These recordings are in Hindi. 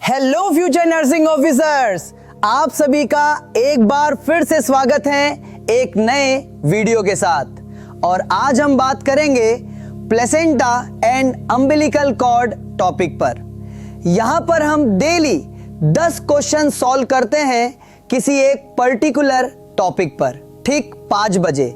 हेलो फ्यूचर नर्सिंग ऑफिसर्स, आप सभी का एक बार फिर से स्वागत है एक नए वीडियो के साथ। और आज हम बात करेंगे placenta and umbilical cord topic पर। यहाँ पर हम डेली 10 क्वेश्चन सॉल्व करते हैं किसी एक पर्टिकुलर टॉपिक पर, ठीक 5 बजे,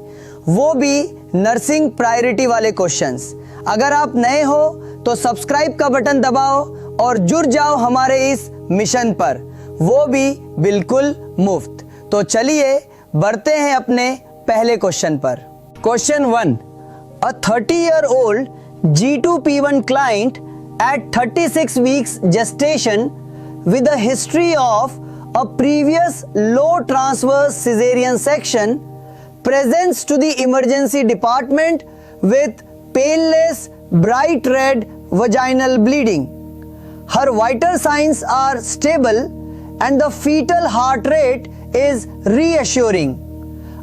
वो भी नर्सिंग प्रायोरिटी वाले क्वेश्चंस। अगर आप नए हो तो सब्सक्राइब का बटन दबाओ और जुड़ जाओ हमारे इस मिशन पर, वो भी बिल्कुल मुफ्त। तो चलिए बढ़ते हैं अपने पहले क्वेश्चन पर। Question 1, a 30-year-old G2P1 client at 36 weeks gestation with a history of a previous low transverse cesarean section presents to the emergency department with painless bright red vaginal bleeding. Her vital signs are stable and the fetal heart rate is reassuring.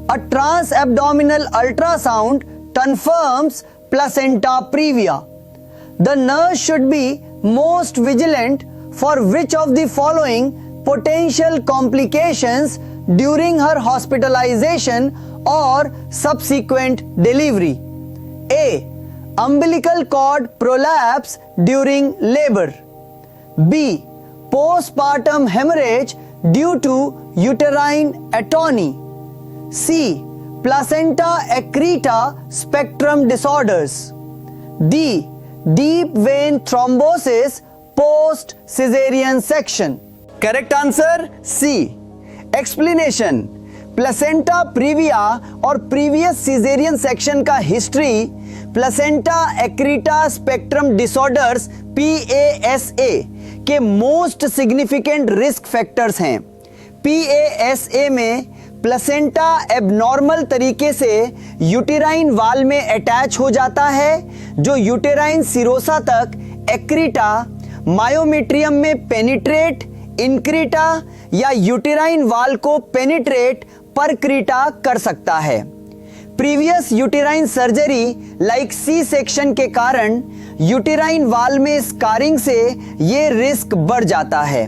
A transabdominal ultrasound confirms placenta previa. The nurse should be most vigilant for which of the following potential complications during her hospitalization or subsequent delivery? A. Umbilical cord prolapse during labor. B. Postpartum hemorrhage due to uterine atony. C. Placenta accreta spectrum disorders. D. Deep vein thrombosis post cesarean section. Correct answer C. Explanation: placenta previa और प्रीवियस सीजेरियन सेक्शन का history placenta accreta spectrum disorders PASA के मोस्ट सिग्निफिकेंट रिस्क फैक्टर्स हैं। PASA में प्लेसेंटा एबनॉर्मल तरीके से यूटेराइन वाल में अटैच हो जाता है, जो यूटेराइन सिरोसा तक एक्रीटा मायोमेट्रियम में पेनिट्रेट, इनक्रीटा या यूटेराइन वाल को पेनिट्रेट परक्रीटा कर सकता है। Previous uterine surgery like C section के कारण यूटेराइन वाल में स्कारिंग से ये रिस्क बढ़ जाता है।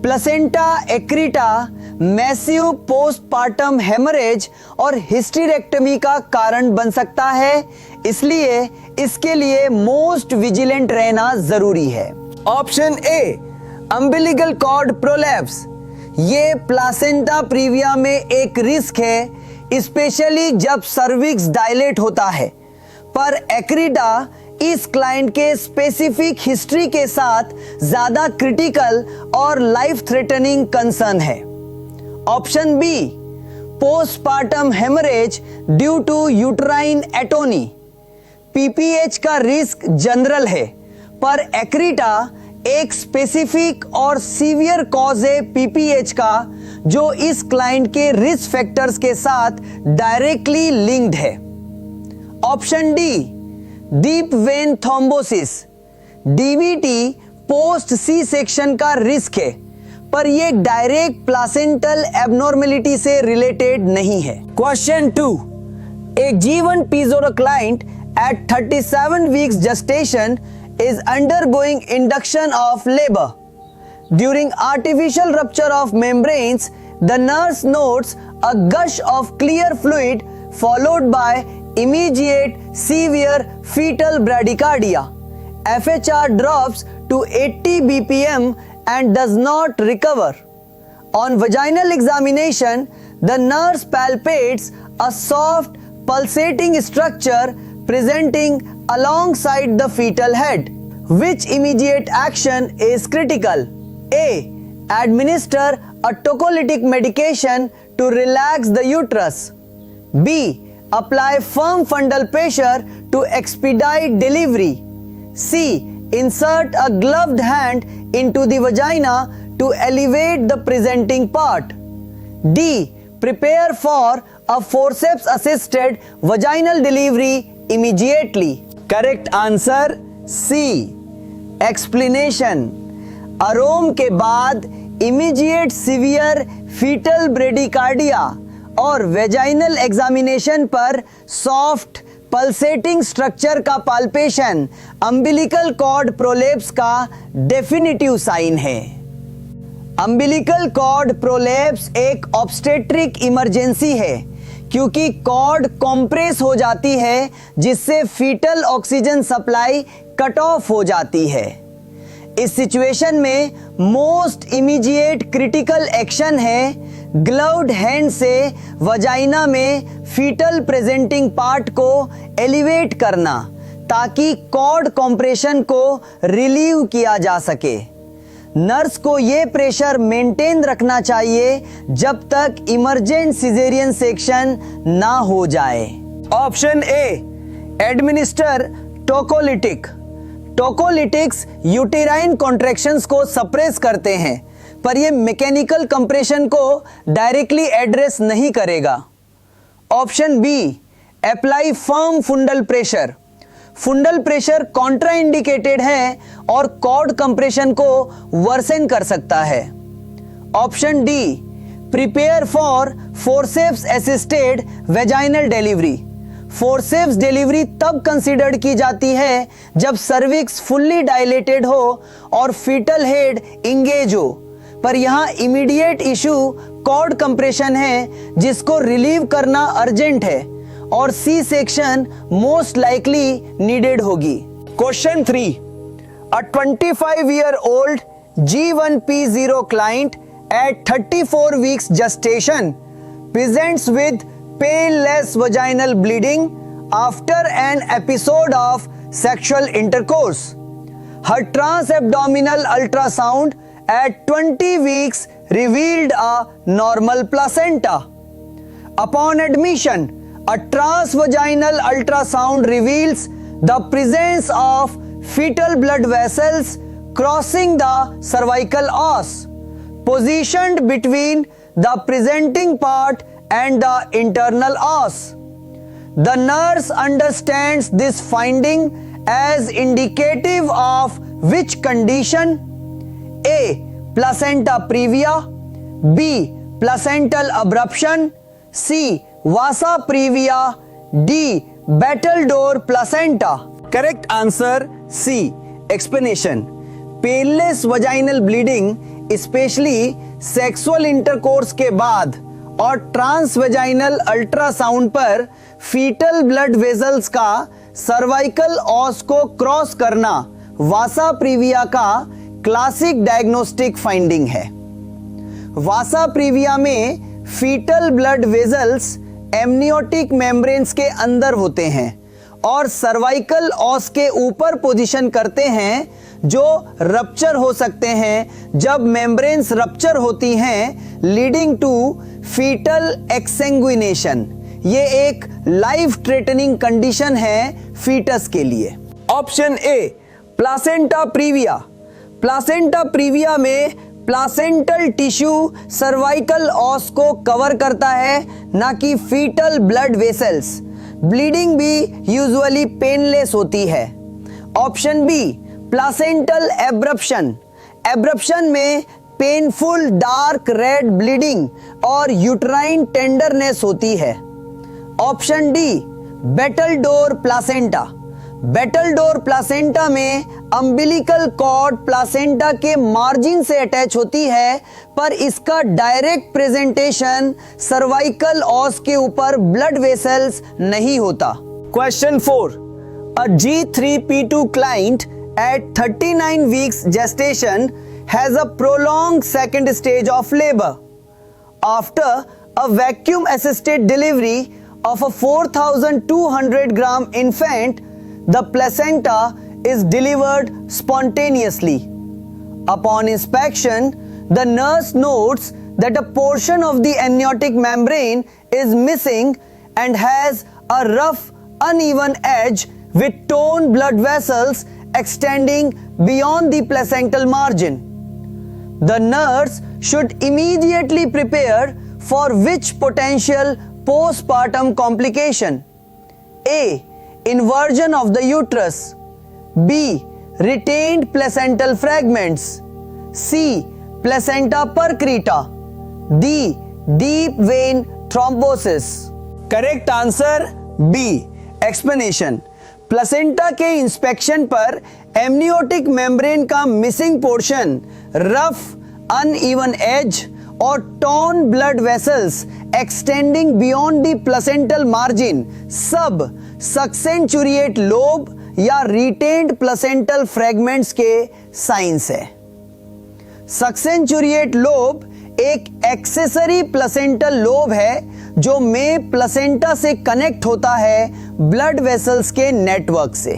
प्लेसेंटा एक्रीटा मैसिव पोस्टपार्टम हेमरेज और हिस्टेरेक्टमी का कारण बन सकता है, इसलिए इसके लिए मोस्ट विजिलेंट रहना जरूरी है। Option A, umbilical cord prolapse, ये प्लासेंटा प्रीविया में एक रिस्क है, स्पेशली जब सर्विक्स डायलेट होता है। पर एक्रीटा इस क्लाइंट के स्पेसिफिक हिस्ट्री के साथ ज्यादा क्रिटिकल और लाइफ थ्रेटनिंग कंसर्न है। Option B, postpartum haemorrhage due to uterine atony, PPH का रिस्क जनरल है, पर एक्रीटा एक स्पेसिफिक और सीवियर कॉज है PPH का, जो इस क्लाइंट के रिस्क फैक्टर्स के साथ डायरेक्टली लिंक्ड है। Option D, deep vein thrombosis, DVT post C section का रिस्क है, पर यह डायरेक्ट प्लासेंटल एबनॉर्मेलिटी से रिलेटेड नहीं है। क्वेश्चन 2, एक G1 P0 client at 37 weeks gestation is undergoing induction of labor. During artificial rupture of membranes, the nurse notes a gush of clear fluid followed by immediate severe fetal bradycardia. FHR drops to 80 BPM and does not recover. On vaginal examination, the nurse palpates a soft pulsating structure presenting alongside the fetal head. Which immediate action is critical? A. Administer a tocolytic medication to relax the uterus. B. Apply firm fundal pressure to expedite delivery. C. Insert a gloved hand into the vagina to elevate the presenting part. D. Prepare for a forceps assisted vaginal delivery immediately. Correct answer C. Explanation: AROM के बाद इमीडिएट सीवियर फीटल ब्रेडिकार्डिया और वेजाइनल एग्जामिनेशन पर सॉफ्ट पल्सेटिंग स्ट्रक्चर का पाल्पेशन अम्बिलिकल कॉर्ड प्रोलेप्स का डेफिनेटिव साइन है। अम्बिलिकल कॉर्ड प्रोलैप्स एक ऑब्स्टेट्रिक इमरजेंसी है क्योंकि कॉर्ड कॉम्प्रेस हो जाती है जिससे fetal oxygen supply cut off हो जाती है। इस सिचुएशन में मोस्ट इमीडिएट क्रिटिकल एक्शन है ग्लव्ड हैंड से वजाइना में फीटल प्रेजेंटिंग पार्ट को एलिवेट करना ताकि कॉर्ड कॉम्प्रेशन को रिलीव किया जा सके। नर्स को ये प्रेशर मेंटेन रखना चाहिए जब तक इमरजेंट सिजेरियन सेक्शन ना हो जाए। Option A, administer tocolytic. Tocolytics uterine contractions को सप्रेस करते हैं पर ये मैकेनिकल कंप्रेशन को डायरेक्टली एड्रेस नहीं करेगा। Option B, apply firm fundal pressure. Fundal pressure contraindicated है और कॉर्ड कंप्रेशन को वर्सन कर सकता है। Option D, prepare for forceps assisted vaginal delivery. Forceps delivery तब कंसीडर्ड की जाती है जब सर्विक्स फुल्ली डायलेटेड हो और फीटल हेड इंगेज हो, पर यहां इमीडिएट इशू कॉर्ड कंप्रेशन है जिसको रिलीव करना अर्जेंट है और C section most likely needed होगी। Question 3, a 25-year-old G1P0 client at 34 weeks gestation presents with painless vaginal bleeding after an episode of sexual intercourse. Her transabdominal ultrasound at 20 weeks revealed a normal placenta. Upon admission, a transvaginal ultrasound reveals the presence of fetal blood vessels crossing the cervical os, positioned between the presenting part and the internal os. The nurse understands this finding as indicative of which condition? A, placenta previa, B, placental abruption, C, vasa previa, D, battledore placenta. Correct answer C, explanation. Painless vaginal bleeding specially sexual intercourse के बाद और ट्रांसवेजाइनल अल्ट्रासाउंड पर फीटल ब्लड वेसल्स का सर्वाइकल ऑस को क्रॉस करना वासा प्रीविया का क्लासिक डायग्नोस्टिक फाइंडिंग है। वासा प्रीविया में fetal blood vessels amniotic membranes के अंदर होते हैं और सर्वाइकल ऑस के ऊपर पोजीशन करते हैं जो रप्चर हो सकते हैं जब मेम्ब्रेन्स रप्चर होती हैं लीडिंग टू फीटल एक्सेंग्विनेशन। ये एक लाइफ थ्रेटनिंग कंडीशन है फीटस के लिए। Option A, placenta previa. Placenta previa में प्लासेंटल टिश्यू सर्वाइकल ऑस को कवर करता है ना कि फीटल ब्लड वेसल्स। ब्लीडिंग भी यूजुअली पेनलेस होती है। Option B, placental abruption. Abruption में पेनफुल डार्क रेड ब्लीडिंग और यूट्राइन टेंडरनेस होती है। Option D, battledore placenta. Battledore placenta में अम्बिलिकल कॉर्ड प्लासेंटा के मार्जिन से अटैच होती है पर इसका डायरेक्ट प्रेजेंटेशन सर्वाइकल ऑस के ऊपर ब्लड वेसल्स नहीं होता। Question 4, a G3P2 client at 39 weeks gestation has a prolonged second stage of labor. After a vacuum assisted delivery of a 4,200 gram infant, the placenta is delivered spontaneously. Upon inspection, the nurse notes that a portion of the amniotic membrane is missing and has a rough, uneven edge with torn blood vessels extending beyond the placental margin. The nurse should immediately prepare for which potential postpartum complication? A, inversion of the uterus. B, retained placental fragments. C, placenta percreta. D, deep vein thrombosis. Correct answer B, explanation. Placenta के इंस्पेक्शन पर एमनियोटिक मेम्ब्रेन का missing portion rough, uneven edge और torn blood vessels extending beyond the placental margin सब सक्सेंचुरिएट लोब या रिटेन्ड प्लेसेंटल फ्रेगमेंट्स के साइंस है। सक्सेंचुरिएट लोब एक एक्सेसरी प्लेसेंटल लोब है जो में प्लेसेंटा से कनेक्ट होता है ब्लड वेसल्स के नेटवर्क से।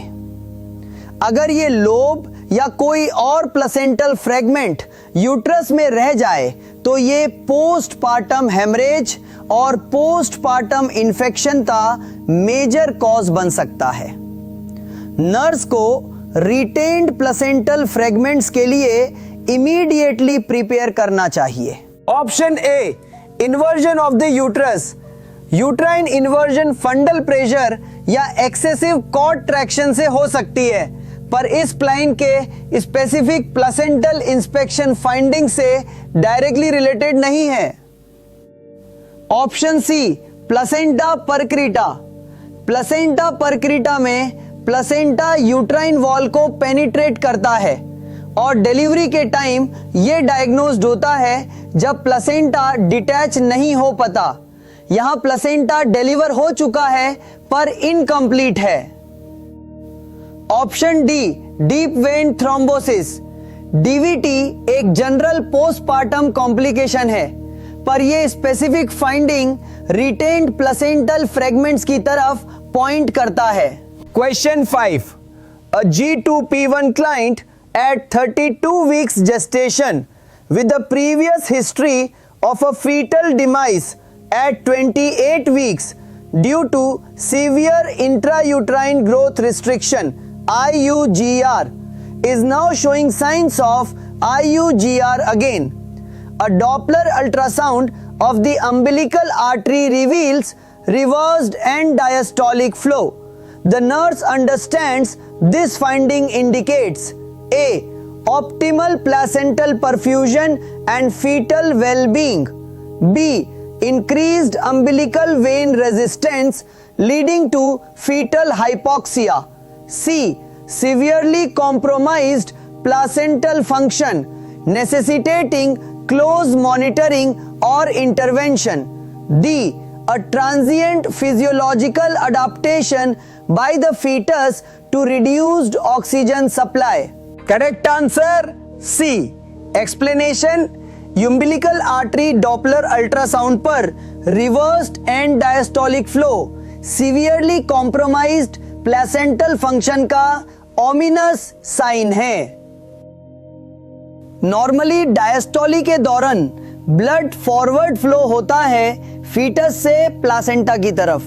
अगर ये लोब या कोई और प्लेसेंटल फ्रेगमेंट यूट्रस में रह जाए तो ये पोस्टपार्टम हेमरेज और पोस्टपार्टम इन्फेक्शन का मेजर कॉज बन सकता है। नर्स को रिटेन्ड प्लेसेंटल फ्रेगमेंट्स के लिए इमीडिएटली प्रिपेयर करना चाहिए। Option A, inversion of the uterus. Uterine inversion fundal pressure या एक्सेसिव कॉर्ड ट्रैक्शन से हो सकती है, पर इस प्लाइन के स्पेसिफिक प्लेसेंटल इंस्पेक्शन फाइंडिंग से डायरेक्टली रिलेटेड नहीं है। Option C, placenta percreta. Placenta percreta में प्लेसेंटा यूट्राइन वॉल को पेनिट्रेट करता है और डिलीवरी के टाइम यह डायग्नोस्ड होता है जब प्लेसेंटा डिटैच नहीं हो पाता। यहां प्लेसेंटा डिलीवर हो चुका है पर इनकम्प्लीट है। Option D, deep vein thrombosis. DVT एक जनरल पोस्टपार्टम कॉम्प्लिकेशन है, पर यह specific finding retained placental fragments की तरफ पॉइंट करता है। Question 5, a G2P1 client at 32 weeks gestation with a previous history of a fetal demise at 28 weeks due to severe intrauterine growth restriction IUGR is now showing signs of IUGR again. A Doppler ultrasound of the umbilical artery reveals reversed and diastolic flow. The nurse understands this finding indicates A, optimal placental perfusion and fetal well-being, B, increased umbilical vein resistance leading to fetal hypoxia, C, severely compromised placental function necessitating close monitoring or intervention, D, a transient physiological adaptation by the fetus to reduced oxygen supply. Correct answer C. Explanation, umbilical artery Doppler ultrasound पर reversed and diastolic flow severely compromised placental function का ominous sign है। नॉर्मली डायस्टोली के दौरान ब्लड फॉरवर्ड फ्लो होता है फीटस से प्लासेंटा की तरफ।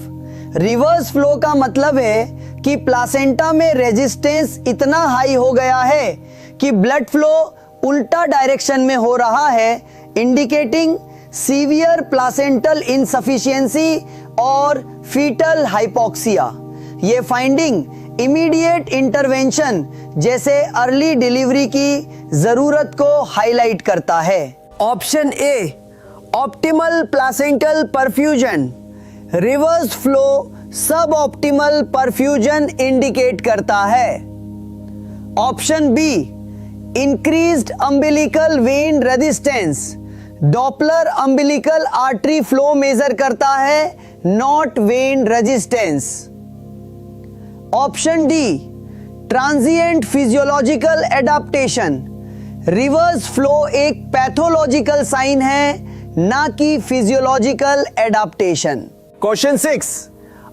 रिवर्स फ्लो का मतलब है कि प्लासेंटा में रेजिस्टेंस इतना हाई हो गया है कि ब्लड फ्लो उल्टा डायरेक्शन में हो रहा है, इंडिकेटिंग सीवियर प्लासेंटल इनसफिशिएंसी और फीटल हाइपोक्सिया। ये फाइंडिंग इमीडिएट इंटरवेंशन जैसे अर्ली डिलीवरी की जरूरत को हाईलाइट करता है। Option A, optimal placental perfusion. Reverse flow suboptimal perfusion indicate करता है। Option B, increased umbilical vein resistance. Doppler umbilical artery flow measure करता है, not vein resistance. Option D, transient physiological adaptation. Reverse flow एक पैथोलॉजिकल साइन है, ना कि physiological adaptation. Question 6,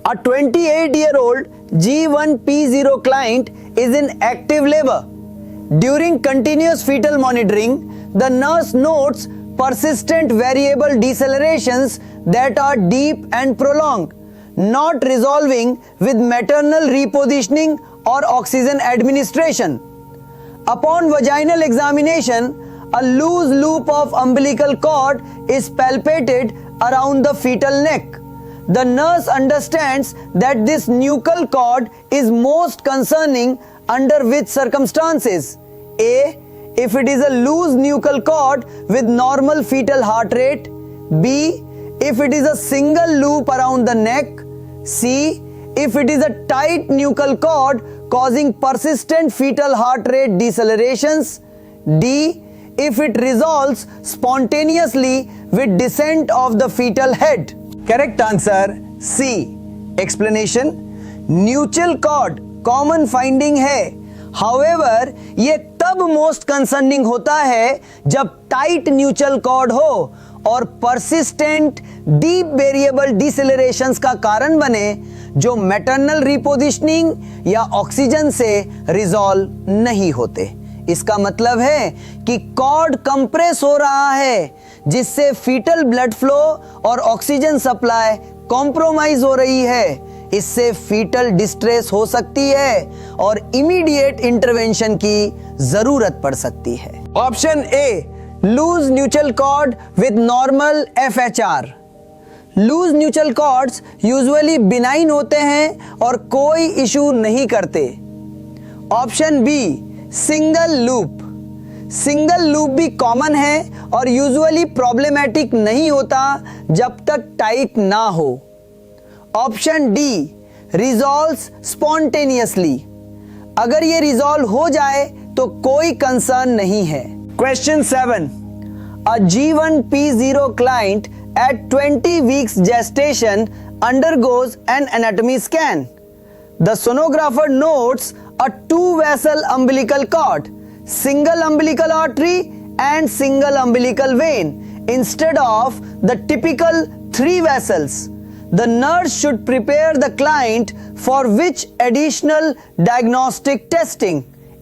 a 28-year-old G1P0 client is in active labor. During continuous fetal monitoring, the nurse notes persistent variable decelerations that are deep and prolonged, not resolving with maternal repositioning or oxygen administration. Upon vaginal examination, a loose loop of umbilical cord is palpated around the fetal neck. The nurse understands that this nuchal cord is most concerning under which circumstances? A, if it is a loose nuchal cord with normal fetal heart rate. B, if it is a single loop around the neck. C, if it is a tight nuchal cord causing persistent fetal heart rate decelerations. D, if it resolves spontaneously with descent of the fetal head? Correct answer C. Explanation: nuchal cord common finding है, हाउएवर ये तब मोस्ट कंसर्निंग होता है जब टाइट न्यूचल कॉर्ड हो और परसिस्टेंट डीप वेरिएबल डिसेलरेशंस का कारण बने जो मैटरनल रिपोजिशनिंग या ऑक्सीजन से रिजॉल्व नहीं होते। इसका मतलब है कि कॉर्ड कंप्रेस हो रहा है जिससे फीटल ब्लड फ्लो और ऑक्सीजन सप्लाई कॉम्प्रोमाइज हो रही है। इससे फीटल डिस्ट्रेस हो सकती है और इमीडिएट इंटरवेंशन की जरूरत पड़ सकती है। Option A, loose nuchal cord with normal FHR। Loose nuchal cords usually benign होते हैं और कोई इशू नहीं करते। Option B, single loop. Single loop भी कॉमन है और यूजुअली प्रॉब्लमेटिक नहीं होता जब तक टाइट ना हो। Option D, resolves spontaneously. अगर ये रिजॉल्व हो जाए तो कोई कंसर्न नहीं है। Question 7, a G1P0 client at 20 weeks gestation undergoes an anatomy scan. The sonographer notes a 2-vessel umbilical cord, single umbilical artery and single umbilical vein instead of the typical 3 vessels. The nurse should prepare the client for which additional diagnostic testing?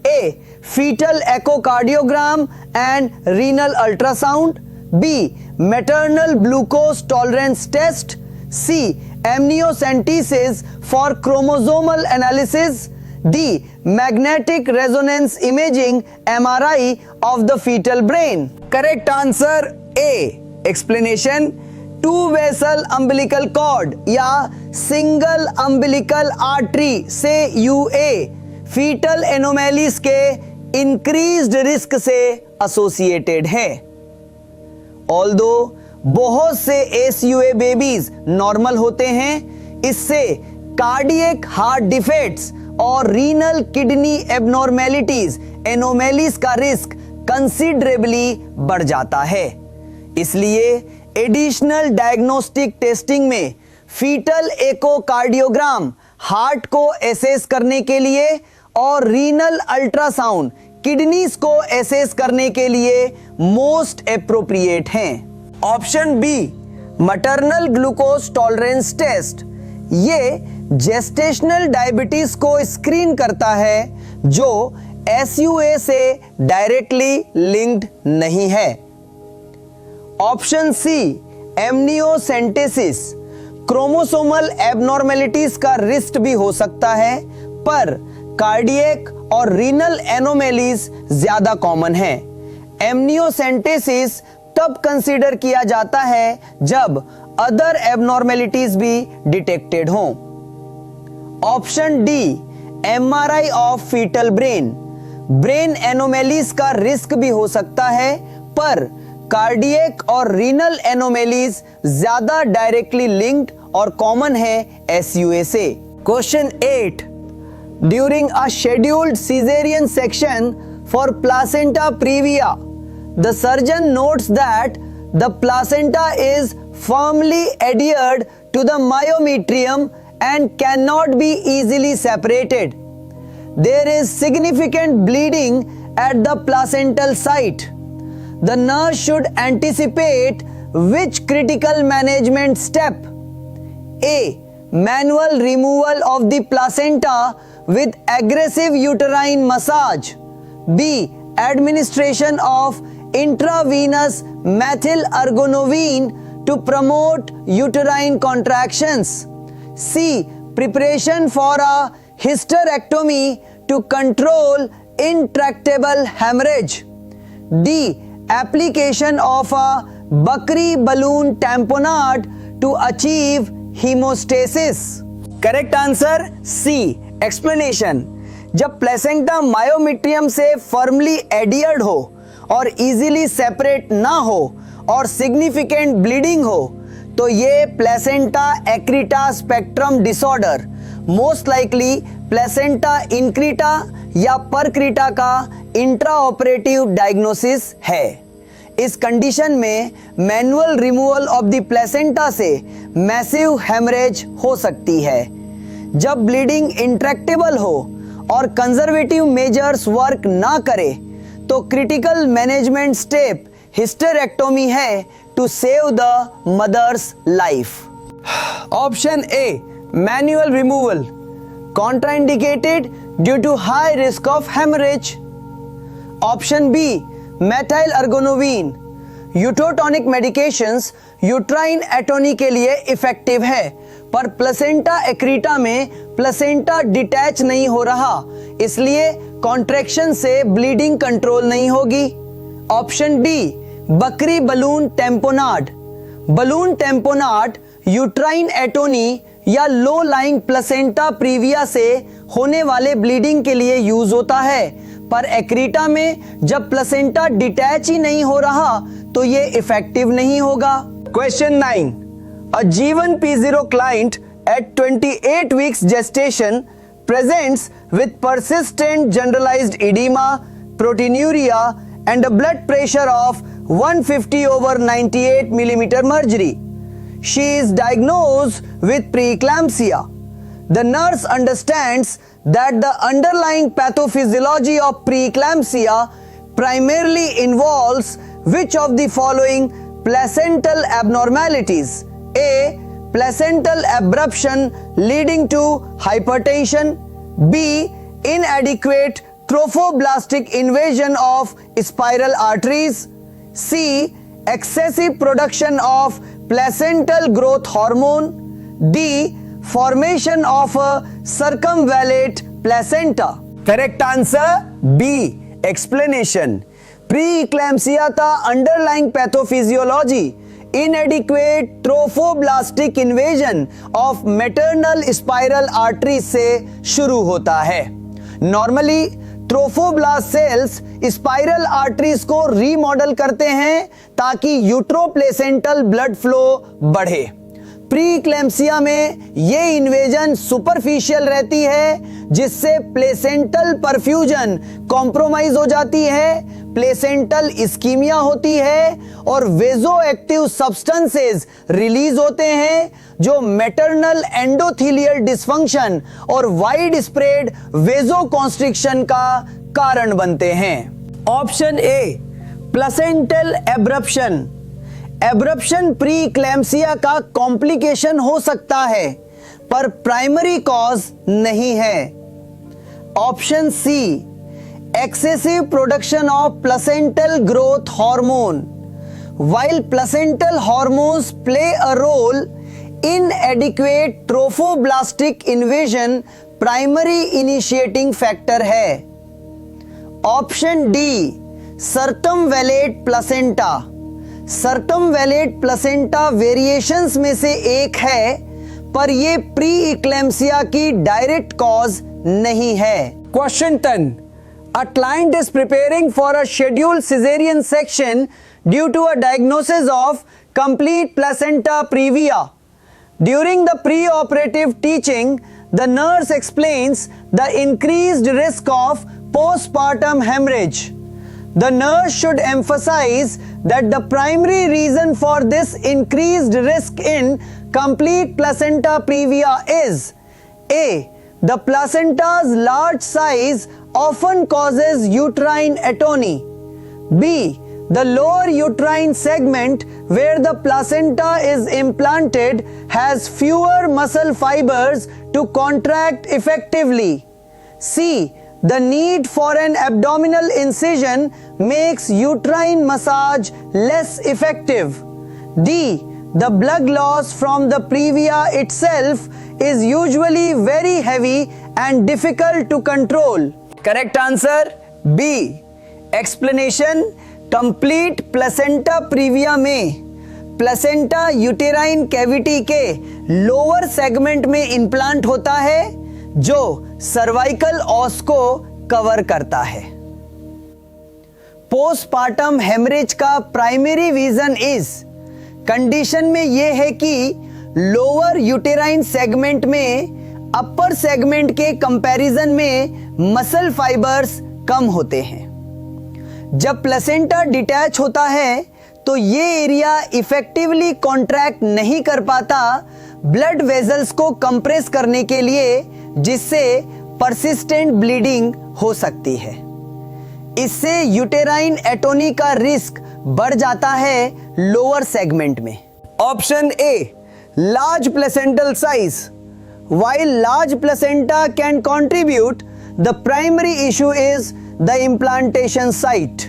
A, fetal echocardiogram and renal ultrasound. B, maternal glucose tolerance test. C, amniocentesis for chromosomal analysis. D, magnetic resonance imaging MRI of the fetal brain. Correct answer A. Explanation: 2-vessel umbilical cord या single umbilical artery से UA fetal anomalies के increased risk से associated है। Although बहुत से SUA babies normal होते हैं, इससे cardiac heart defects और renal kidney abnormalities anomalies का risk considerably बढ़ जाता है। इसलिए एडिशनल डायग्नोस्टिक टेस्टिंग में फीटल एकोकार्डियोग्राम हार्ट को एसेस करने के लिए और रीनल अल्ट्रासाउंड किडनीज को एसेस करने के लिए मोस्ट एप्रोप्रिएट हैं। Option B, maternal glucose tolerance test. ये जेस्टेशनल डायबिटीज को स्क्रीन करता है जो SUA से डायरेक्टली लिंक्ड नहीं है। Option C, amniocentesis. Chromosomal abnormalities का रिस्क भी हो सकता है पर कार्डियक और रीनल एनोमेलीज ज्यादा कॉमन है। एमनियोसेंटेसिस तब कंसीडर किया जाता है जब अदर एबनॉर्मेलिटीज भी डिटेक्टेड हों। Option D, MRI of fetal brain. Brain anomalies का रिस्क भी हो सकता है पर कार्डियक और रीनल एनोमेलीज ज्यादा डायरेक्टली लिंक्ड और कॉमन है SUA से। Question 8, during a scheduled caesarean section for placenta previa the surgeon notes that the placenta is firmly adhered to the myometrium and cannot be easily separated. There is significant bleeding at the placental site. The nurse should anticipate which critical management step? A, manual removal of the placenta with aggressive uterine massage. B, administration of intravenous methyl argonovine to promote uterine contractions. C, preparation for a hysterectomy to control intractable hemorrhage. D, application of a Buckley balloon tamponade to achieve hemostasis. Correct answer C. Explanation: जब प्लेसेंटा मायोमेट्रियम से फर्मली एडियर्ड हो और इजीली सेपरेट ना हो और सिग्निफिकेंट ब्लीडिंग हो तो ये placenta accreta spectrum disorder most likely placenta increta या परक्रीटा का इंट्रा ऑपरेटिव डायग्नोसिस है। इस कंडीशन में manual removal of the placenta से मैसिव हेमरेज हो सकती है। जब ब्लीडिंग इंट्रैक्टेबल हो और कंजर्वेटिव मेजर्स वर्क ना करे तो क्रिटिकल मैनेजमेंट स्टेप हिस्टेरेक्टोमी है to save the mother's life. Option A manual removal, contraindicated due to high risk of haemorrhage. Option B methyl ergonovine, uterotonic medications uterine atony के लिए इफेक्टिव है, पर प्लेसेंटा एक्रीटा में प्लेसेंटा डिटैच नहीं हो रहा, इसलिए कॉन्ट्रैक्शन से ब्लीडिंग कंट्रोल नहीं होगी। ऑप्शन डी बकरी balloon tamponade, balloon tamponade uterine atony या लो लाइंग प्लेसेंटा प्रीविया से होने वाले ब्लीडिंग के लिए यूज होता है, पर एक्रीटा में जब प्लेसेंटा डिटैच ही नहीं हो रहा तो ये इफेक्टिव नहीं होगा। Question 9, a G1 P0 client at 28 weeks gestation presents with persistent generalized edema, proteinuria and a blood pressure of 150/98 mm mercury. She is diagnosed with preeclampsia. The nurse understands that the underlying pathophysiology of preeclampsia primarily involves which of the following placental abnormalities? A. Placental abruption leading to hypertension. B. Inadequate trophoblastic invasion of spiral arteries. C. Excessive production of placental growth hormone. D. Formation of a circumvallate placenta. Correct answer B. Explanation. Preeclampsia का underlying pathophysiology inadequate trophoblastic invasion of maternal spiral arteries से शुरू होता है। Normally trophoblast sales spiral arteries को रीमॉडल करते हैं ताकि यूट्रोप्लेसेंटल ब्लड फ्लो बढ़े। प्रीक्लैम्सिया में ये इन्वेजन सुपरफिशियल रहती है जिससे प्लेसेंटल परफ्यूजन कॉम्प्रोमाइज हो जाती है, प्लेसेंटल इस्कीमिया होती है और वेजो एक्टिव सब्सटेंसेस रिलीज होते हैं जो मैटरनल एंडोथीलियल डिसफंक्शन और वाइड स्प्रेड वेजो कॉन्स्ट्रिक्शन का कारण बनते हैं। Option A placental abruption. Abruption preeclampsia का कॉम्प्लिकेशन हो सकता है पर प्राइमरी कॉज नहीं है। Option C excessive production of placental growth hormone. While placental hormones play a role, inadequate trophoblastic invasion primary initiating factor है। Option D circumvallate placenta. circumvallate placenta variations में से एक है पर यह प्री इक्लेम्सिया की डायरेक्ट कॉज नहीं है। Question 10, a client is preparing for a scheduled cesarean section due to a diagnosis of complete placenta previa. During the pre-operative teaching, the nurse explains the increased risk of postpartum hemorrhage. The nurse should emphasize that the primary reason for this increased risk in complete placenta previa is A. The placenta's large size often causes uterine atony. B. The lower uterine segment where the placenta is implanted has fewer muscle fibers to contract effectively. C. The need for an abdominal incision makes uterine massage less effective. D. The blood loss from the previa itself is usually very heavy and difficult to control. Correct answer B. Explanation. Complete placenta previa में प्लेसेंटा यूटेराइन कैविटी के लोअर सेगमेंट में इंप्लांट होता है जो सर्वाइकल ऑस को कवर करता है। पोस्टपार्टम हेमरेज का प्राइमरी रीजन इज कंडीशन में यह है कि लोअर यूटेराइन सेगमेंट में अपर सेगमेंट के कंपैरिजन में मसल फाइबर्स कम होते हैं। जब प्लेसेंटा डिटैच होता है तो ये एरिया इफेक्टिवली कॉन्ट्रैक्ट नहीं कर पाता ब्लड वेजल्स को कंप्रेस करने के लिए, जिससे परसिस्टेंट ब्लीडिंग हो सकती है। इससे यूटेराइन एटोनी का रिस्क बढ़ जाता है लोअर सेगमेंट में। Option A, large placental size. While large placenta can contribute, the primary issue is the implantation site.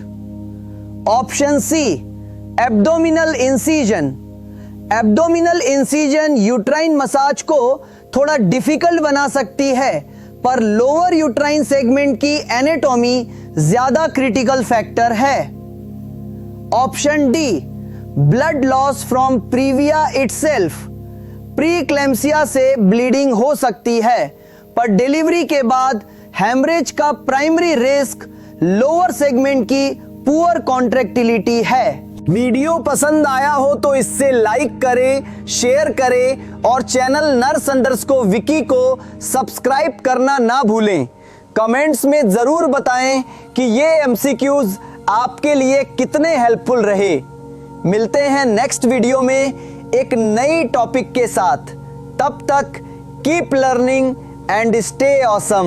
Option C, abdominal incision. Abdominal incision uterine massage को थोड़ा डिफिकल्ट बना सकती है, पर लोअर यूट्राइन सेगमेंट की एनाटॉमी ज्यादा क्रिटिकल फैक्टर है। Option D, blood loss from previa itself. Pre-eclampsia से ब्लीडिंग हो सकती है, पर डिलीवरी के बाद हेमरेज का प्राइमरी रिस्क लोअर सेगमेंट की पुअर कॉन्ट्रैक्टिलिटी है। वीडियो पसंद आया हो तो इससे लाइक करें, शेयर करें और चैनल नर्स अंडरस्कोर विकी को सब्सक्राइब करना ना भूलें। कमेंट्स में जरूर बताएं कि ये एमसीक्यूज आपके लिए कितने हेल्पफुल रहे। मिलते हैं नेक्स्ट वीडियो में एक नई टॉपिक के साथ। तब तक keep learning and stay awesome.